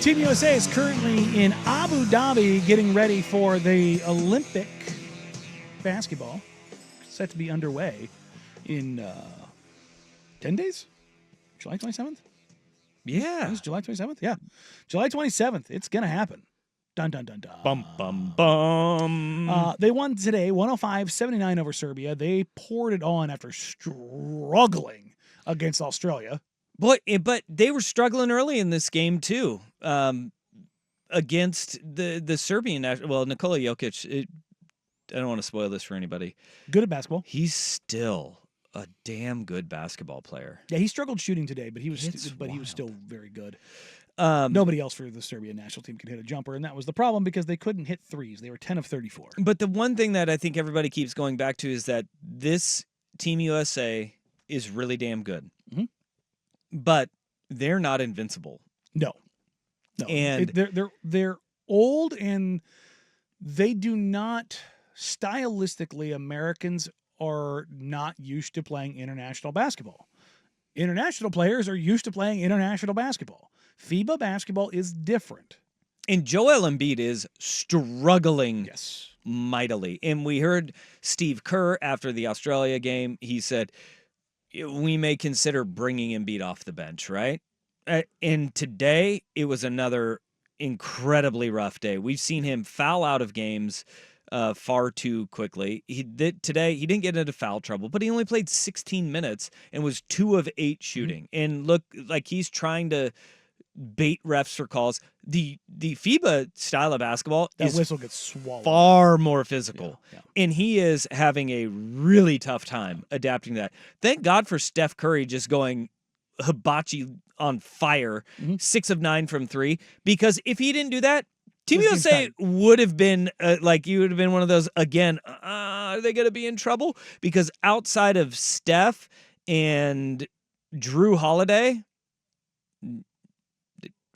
Team USA is currently in Abu Dhabi getting ready for the Olympic basketball. Set to be underway in 10 days? July 27th? Yeah. It's July 27th? Yeah. July 27th. It's going to happen. Dun, dun, dun, dun. Bum, bum, bum. They won today 105-79 over Serbia. They poured it on after struggling against Australia. But they were struggling early in this game, too, against the Serbian. Well, Nikola Jokic, I don't want to spoil this for anybody. Good at basketball. He's still a damn good basketball player. Yeah, he struggled shooting today, but he was still very good. Nobody else for the Serbian national team could hit a jumper, and that was the problem because they couldn't hit threes. They were 10 of 34. But the one thing that I think everybody keeps going back to is that this Team USA is really damn good. Mm-hmm. But they're not invincible. No. And they're old, and they do not stylistically. Americans are not used to playing international basketball. International players are used to playing international basketball. FIBA basketball is different. And Joel Embiid is struggling mightily. And we heard Steve Kerr after the Australia game. He said, we may consider bringing Embiid off the bench, right? And today, it was another incredibly rough day. We've seen him foul out of games far too quickly. Today, he didn't get into foul trouble, but he only played 16 minutes and was 2 of 8 shooting. Mm-hmm. And look like he's trying to bait refs for calls. The FIBA style of basketball that is whistle gets swallowed. Far more physical. Yeah. And he is having a really tough time adapting to that. Thank God for Steph Curry just going hibachi on fire, 6 of 9 from 3, because if he didn't do that, Team USA would have been you would have been one of those again. Are they going to be in trouble? Because outside of Steph and Drew Holiday,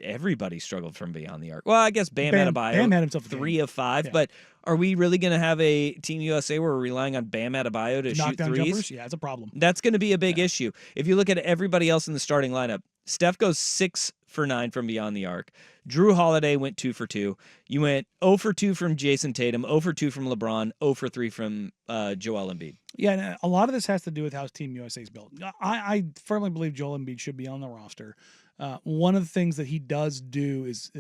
everybody struggled from beyond the arc. Well, I guess Bam Adebayo had himself 3 of 5, but are we really going to have a Team USA where we're relying on Bam Adebayo to shoot knockdown threes? Jumpers? Yeah, it's a problem. That's going to be a big issue. If you look at everybody else in the starting lineup, Steph goes 6 for 9 from beyond the arc. Drew Holiday went 2 for 2. You went 0 for 2 from Jason Tatum, 0 for 2 from LeBron, 0 for 3 from Joel Embiid. Yeah, and a lot of this has to do with how Team USA is built. I firmly believe Joel Embiid should be on the roster. One of the things that he does do is,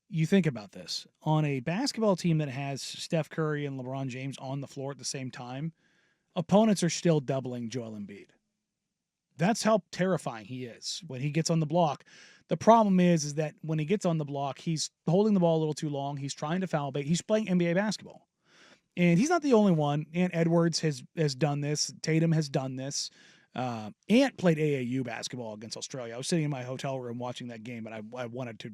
you think about this, on a basketball team that has Steph Curry and LeBron James on the floor at the same time, opponents are still doubling Joel Embiid. That's how terrifying he is when he gets on the block. The problem is that when he gets on the block, he's holding the ball a little too long. He's trying to foul bait. He's playing NBA basketball. And he's not the only one. Ant Edwards has done this. Tatum has done this. Ant played AAU basketball against Australia. I was sitting in my hotel room watching that game, and I wanted to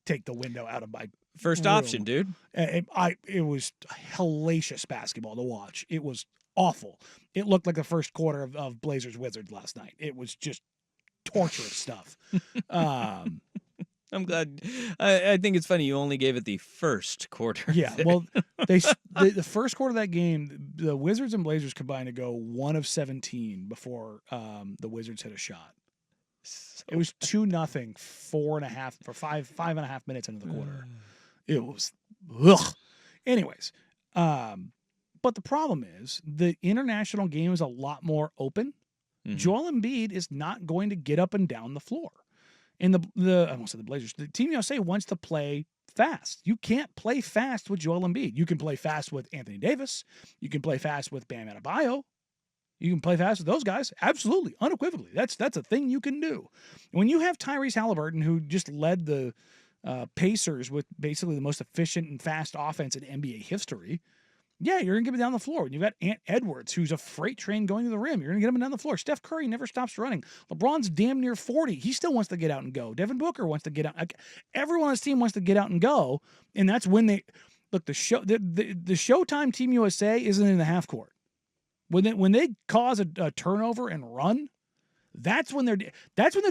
take the window out of my first room. option, dude. It was hellacious basketball to watch. It was awful. It looked like the first quarter of Blazers Wizards last night. It was just torturous stuff. I'm glad. I think it's funny you only gave it the first quarter. Yeah, well, the first quarter of that game, the Wizards and Blazers combined to go 1 of 17 before the Wizards hit a shot. It was 2-0, 5.5 minutes into the quarter. It was ugh. Anyways, but the problem is the international game is a lot more open. Mm-hmm. Joel Embiid is not going to get up and down the floor. And I almost said the Blazers. The Team USA wants to play fast. You can't play fast with Joel Embiid. You can play fast with Anthony Davis. You can play fast with Bam Adebayo. You can play fast with those guys. Absolutely, unequivocally. That's a thing you can do. When you have Tyrese Halliburton, who just led the Pacers with basically the most efficient and fast offense in NBA history, yeah, you're going to get him down the floor. And you've got Ant Edwards, who's a freight train going to the rim. You're going to get him down the floor. Steph Curry never stops running. LeBron's damn near 40. He still wants to get out and go. Devin Booker wants to get out. Everyone on his team wants to get out and go. And that's when they look. The Showtime Team USA isn't in the half court. When they cause a turnover and run, that's when the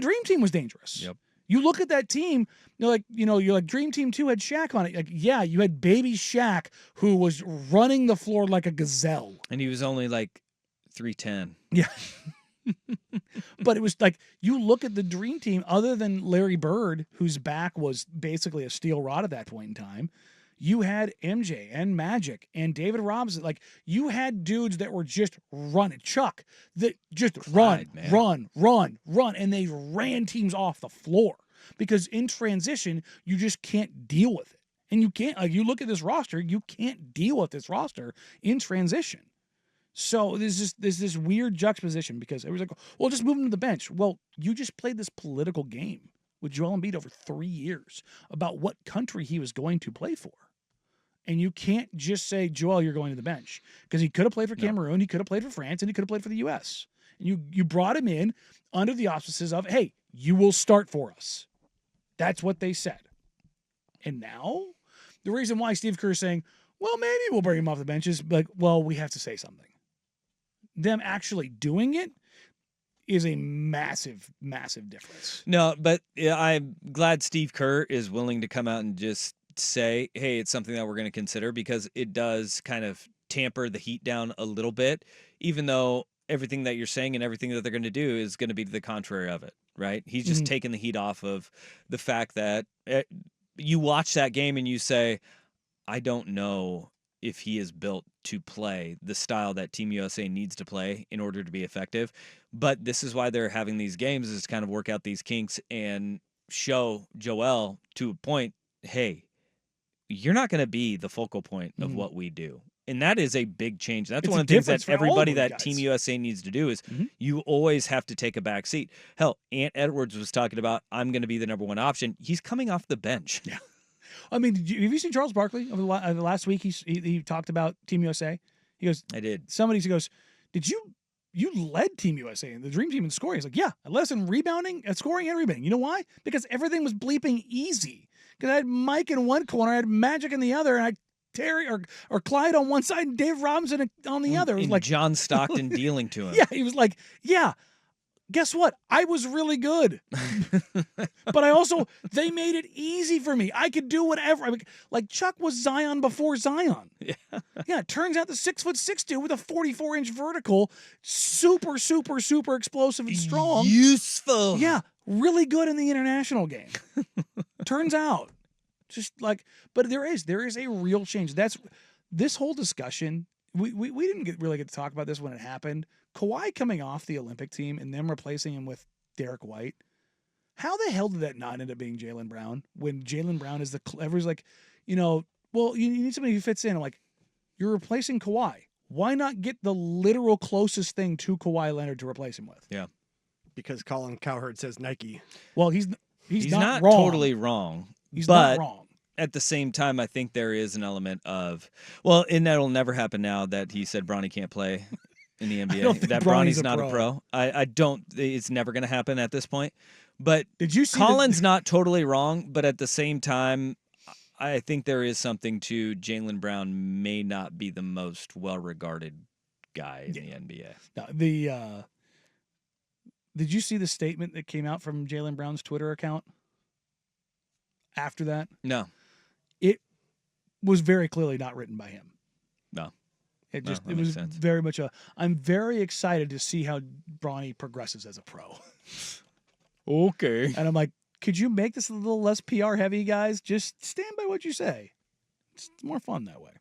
Dream Team was dangerous. Yep. You look at that team, you're like Dream Team 2 had Shaq on it. Like, yeah, you had baby Shaq who was running the floor like a gazelle. And he was only like 3'10". Yeah. But it was like, you look at the dream team, other than Larry Bird, whose back was basically a steel rod at that point in time, you had MJ and Magic and David Robinson. Like, you had dudes that were just running. Chuck, that just run, and they ran teams off the floor. Because in transition, you just can't deal with it. And you can't, like, you look at this roster, you can't deal with this roster in transition. So there's this weird juxtaposition, because it was like, well, just move him to the bench. Well, you just played this political game with Joel Embiid over 3 years about what country he was going to play for. And you can't just say, Joel, you're going to the bench. Because he could have played for Cameroon, he could have played for France, and he could have played for the U.S. And you brought him in under the auspices of, hey, you will start for us. That's what they said. And now, the reason why Steve Kerr is saying, well, maybe we'll bring him off the bench is like, well, we have to say something. Them actually doing it is a massive, massive difference. No, but I'm glad Steve Kerr is willing to come out and just say, hey, it's something that we're going to consider, because it does kind of tamper the heat down a little bit, even though everything that you're saying and everything that they're going to do is going to be to the contrary of it, right? He's just taking the heat off of the fact that you watch that game and you say, I don't know if he is built to play the style that Team USA needs to play in order to be effective. But this is why they're having these games, is to kind of work out these kinks and show Joel to a point, hey, you're not going to be the focal point of what we do. And that is a big change. That's one of the things that everybody that Team USA needs to do is you always have to take a back seat. Hell, Ant Edwards was talking about, I'm going to be the number one option. He's coming off the bench. Yeah. I mean, have you seen Charles Barkley over the last week? He talked about Team USA. He goes, I did. Somebody goes, did you led Team USA and the Dream Team in scoring? He's like, yeah, I led us in rebounding, scoring and rebounding. You know why? Because everything was bleeping easy. Because I had Mike in one corner, I had Magic in the other, and I Terry or Clyde on one side and Dave Robinson on the other. It was and like John Stockton dealing to him. Yeah, he was like, yeah. Guess what? I was really good. But they made it easy for me. I could do whatever. I mean, like, Chuck was Zion before Zion. Yeah. Yeah, it turns out the 6'6" dude with a 44-inch vertical, super, super, super explosive and strong. Useful. Yeah, really good in the international game. Turns out. Just like, but there is a real change. That's this whole discussion. We didn't really get to talk about this when it happened. Kawhi coming off the Olympic team and them replacing him with Derek White. How the hell did that not end up being Jaylen Brown when Jaylen Brown is everyone's like, well, you need somebody who fits in. I'm like, you're replacing Kawhi. Why not get the literal closest thing to Kawhi Leonard to replace him with? Yeah. Because Colin Cowherd says Nike. Well, he's not wrong. Totally wrong. He's but not wrong. At the same time, I think there is an element of, well, and that'll never happen now that he said Bronny can't play in the NBA. That Bronny's not a pro. I don't. It's never going to happen at this point. But did you see Colin's not totally wrong, but at the same time, I think there is something to Jaylen Brown may not be the most well-regarded guy in the NBA. Now, did you see the statement that came out from Jaylen Brown's Twitter account after that? No. It was very clearly not written by him. No. It was very much I'm very excited to see how Bronny progresses as a pro. Okay. And I'm like, could you make this a little less PR heavy, guys? Just stand by what you say. It's more fun that way.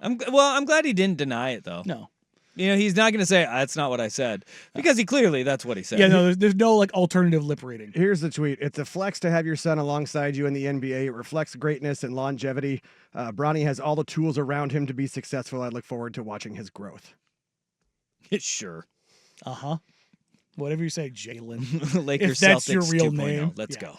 I'm glad he didn't deny it, though. No. He's not going to say, that's not what I said. Because that's what he said. Yeah, no, there's no alternative lip reading. Here's the tweet. It's a flex to have your son alongside you in the NBA. It reflects greatness and longevity. Bronny has all the tools around him to be successful. I look forward to watching his growth. Sure. Uh-huh. Whatever you say, Jalen. Lakers if that's Celtics your real 2.0. name. Let's go.